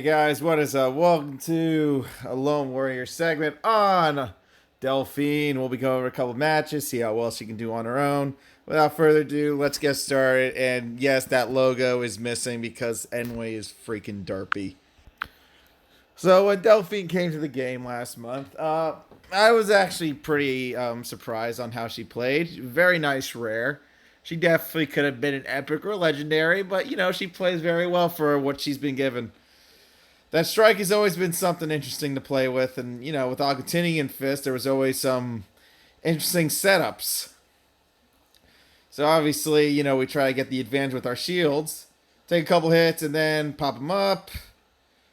Guys, what is up? Welcome to a Lone Warrior segment on Delphine. We'll be going over a couple matches, see how well she can do on her own. Without further ado, let's get started. And yes, that logo is missing because Enway is freaking derpy. So when Delphine came to the game last month, I was actually pretty surprised on how she played. Very nice rare. She definitely could have been an epic or legendary, but she plays very well for what she's been given. That strike has always been something interesting to play with, and with Augutini and Fist, there was always some interesting setups. So obviously, we try to get the advantage with our shields, take a couple hits, and then pop them up,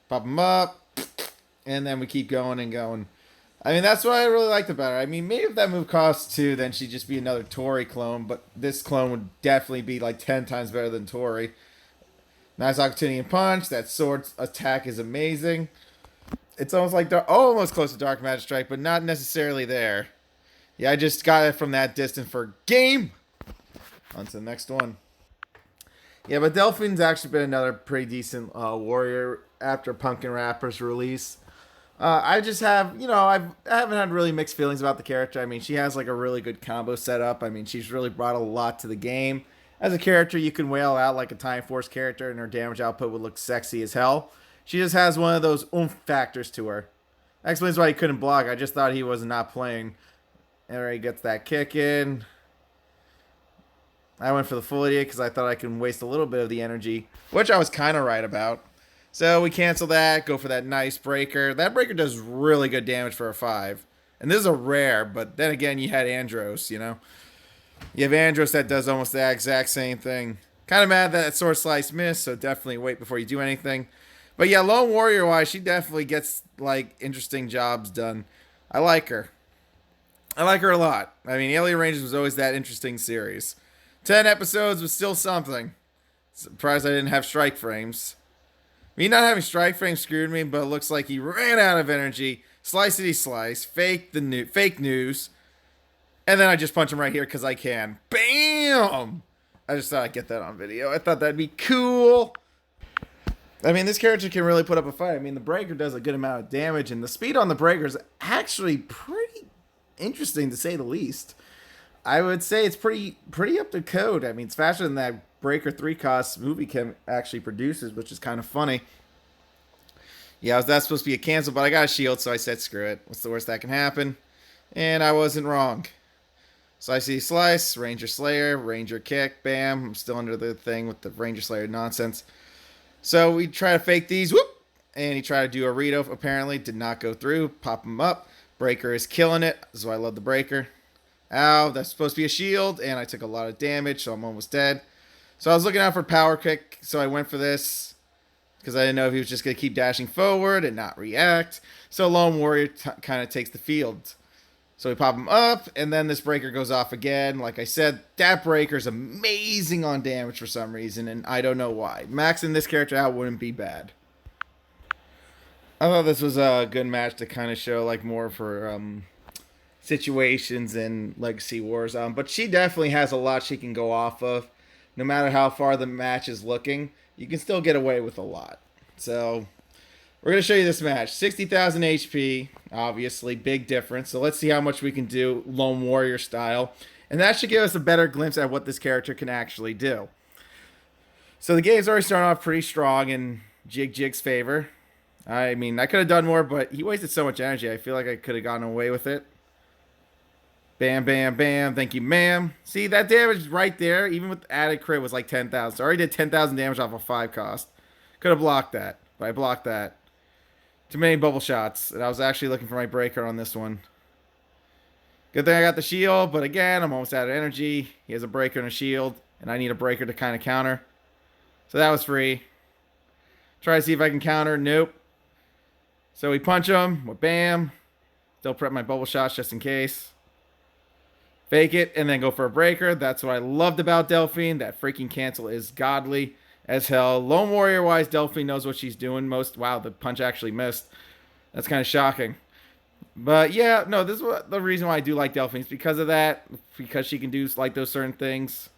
and then we keep going and going. I mean, that's what I really liked about her. I mean, maybe if that move costs 2, then she'd just be another Tori clone, but this clone would definitely be like 10 times better than Tori. Nice Octinian punch. That sword attack is amazing. It's almost like almost close to Dark Magic Strike, but not necessarily there. Yeah, I just got it from that distance for game. On to the next one. Yeah, but Delphine's actually been another pretty decent warrior after Pumpkin Rapper's release. I just have, I haven't had really mixed feelings about the character. I mean, she has like a really good combo setup. I mean, she's really brought a lot to the game. As a character, you can wail out like a Time Force character, and her damage output would look sexy as hell. She just has one of those oomph factors to her. That explains why he couldn't block. I just thought he was not playing. And he gets that kick in. I went for the full idiot because I thought I could waste a little bit of the energy, which I was kind of right about. So we cancel that, go for that nice breaker. That breaker does really good damage for a 5. And this is a rare, but then again, you had Andros, You have Andros that does almost the exact same thing. Kind of mad that Sword Slice missed, so definitely wait before you do anything. But yeah, Lone Warrior-wise, she definitely gets, interesting jobs done. I like her. I like her a lot. I mean, Alien Rangers was always that interesting series. 10 episodes was still something. Surprised I didn't have strike frames. Me not having strike frames screwed me, but it looks like he ran out of energy. Slicey slice. Fake news. And then I just punch him right here because I can. Bam! I just thought I'd get that on video. I thought that'd be cool. I mean, this character can really put up a fight. I mean, the breaker does a good amount of damage, and the speed on the breaker is actually pretty interesting, to say the least. I would say it's pretty up to code. I mean, it's faster than that Breaker 3 cost movie Kim actually produces, which is kind of funny. Yeah, that's supposed to be a cancel, but I got a shield, so I said screw it. What's the worst that can happen? And I wasn't wrong. Slicey slice, Ranger Slayer, Ranger kick, bam. I'm still under the thing with the Ranger Slayer nonsense. So we try to fake these, whoop! And he tried to do a Rito, apparently. Did not go through. Pop him up. Breaker is killing it. This is why I love the Breaker. Ow, that's supposed to be a shield, and I took a lot of damage, so I'm almost dead. So I was looking out for power kick, so I went for this because I didn't know if he was just going to keep dashing forward and not react. So Lone Warrior kind of takes the field. So we pop him up, and then this breaker goes off again. Like I said, that breaker is amazing on damage for some reason, and I don't know why. Maxing this character out wouldn't be bad. I thought this was a good match to kind of show more for situations in Legacy Wars. But she definitely has a lot she can go off of. No matter how far the match is looking, you can still get away with a lot. So we're going to show you this match. 60,000 HP, obviously, big difference. So let's see how much we can do Lone Warrior style. And that should give us a better glimpse at what this character can actually do. So the game's already starting off pretty strong in Jig's favor. I mean, I could have done more, but he wasted so much energy. I feel like I could have gotten away with it. Bam, bam, bam. Thank you, ma'am. See, that damage right there, even with added crit, was like 10,000. So I already did 10,000 damage off of 5 cost. Could have blocked that, but I blocked that. Too many bubble shots, and I was actually looking for my breaker on this one. Good thing I got the shield, but again, I'm almost out of energy. He has a breaker and a shield, and I need a breaker to kind of counter. So that was free. Try to see if I can counter. Nope. So we punch him. With bam. Still prep my bubble shots just in case. Fake it, and then go for a breaker. That's what I loved about Delphine. That freaking cancel is godly as hell. Lone Warrior-wise, Delphine knows what she's doing most. Wow, the punch actually missed. That's kind of shocking. But yeah, no, this is the reason why I do like Delphine. It's because of that. Because she can do those certain things.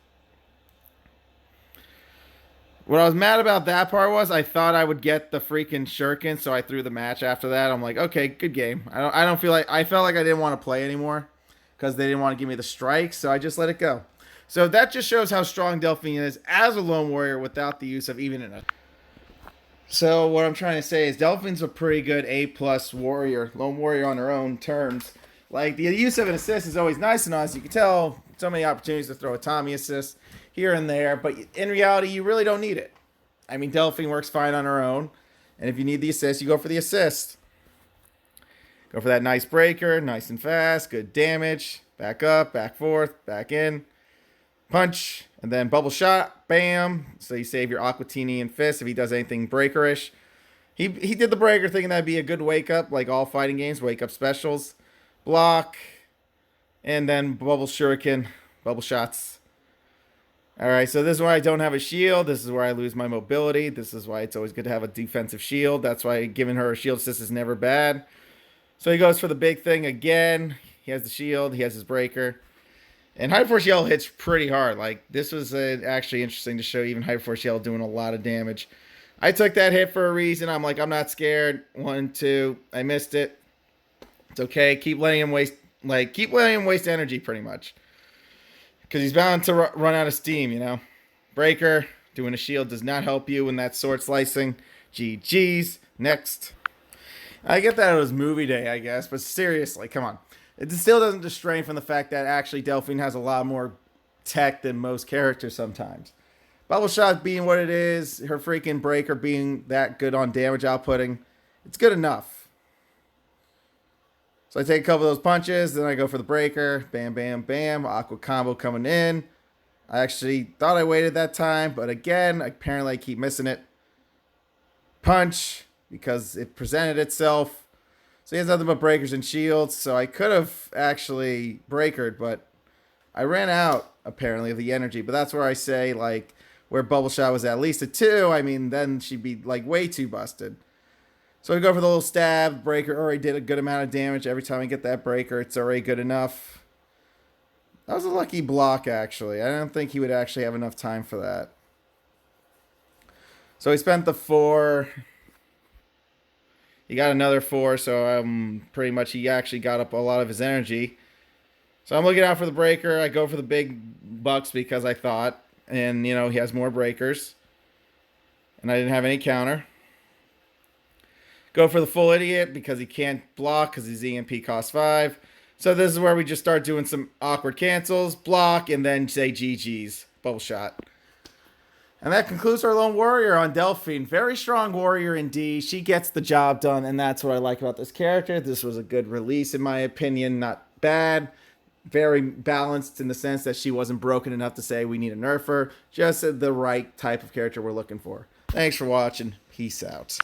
What I was mad about that part was I thought I would get the freaking shuriken, so I threw the match after that. I'm like, okay, good game. I don't feel like I felt like I didn't want to play anymore because they didn't want to give me the strikes, so I just let it go. So that just shows how strong Delphine is as a lone warrior without the use of even an. So what I'm trying to say is Delphine's a pretty good A plus warrior, lone warrior on her own terms. Like the use of an assist is always nice and all, as you can tell. So many opportunities to throw a Tommy assist here and there, but in reality, you really don't need it. I mean, Delphine works fine on her own, and if you need the assist, you go for the assist. Go for that nice breaker, nice and fast, good damage. Back up, back forth, back in. Punch, and then bubble shot, bam. So you save your Aquatini and Fist if he does anything breakerish. He did the breaker thinking that'd be a good wake up, like all fighting games, wake up specials. Block, and then bubble shuriken, bubble shots. Alright, so this is why I don't have a shield. This is where I lose my mobility. This is why it's always good to have a defensive shield. That's why giving her a shield assist is never bad. So he goes for the big thing again. He has the shield. He has his breaker. And Hyperforce Yell hits pretty hard. Like, this was actually interesting to show even Hyperforce Yell doing a lot of damage. I took that hit for a reason. I'm like, I'm not scared. 1, 2. I missed it. It's okay. Keep letting him waste energy pretty much. Because he's bound to run out of steam, you know. Breaker, doing a shield does not help you in that sword slicing. GG's. Next. I get that it was movie day, I guess, but seriously, come on. It still doesn't distract from the fact that actually Delphine has a lot more tech than most characters sometimes. Bubble shot being what it is, her freaking breaker being that good on damage outputting, it's good enough. So I take a couple of those punches, then I go for the breaker. Bam, bam, bam. Aqua combo coming in. I actually thought I waited that time, but again, apparently I keep missing it. Punch, because it presented itself. So he has nothing but breakers and shields, so I could have actually breakered, but I ran out, apparently, of the energy. But that's where I say, like, where Bubble Shot was at least a 2, I mean, then she'd be, like, way too busted. So we go for the little stab. Breaker already did a good amount of damage. Every time I get that breaker, it's already good enough. That was a lucky block, actually. I don't think he would actually have enough time for that. So he spent the 4. He got another 4, so pretty much he actually got up a lot of his energy. So I'm looking out for the breaker. I go for the big bucks because I thought. And, you know, he has more breakers. And I didn't have any counter. Go for the full idiot because he can't block because his EMP costs 5. So this is where we just start doing some awkward cancels, block, and then say GG's. Bubble shot. And that concludes our lone warrior on Delphine. Very strong warrior indeed. She gets the job done, and that's what I like about this character. This was a good release, in my opinion. Not bad. Very balanced in the sense that she wasn't broken enough to say we need a nerfer. Just the right type of character we're looking for. Thanks for watching. Peace out.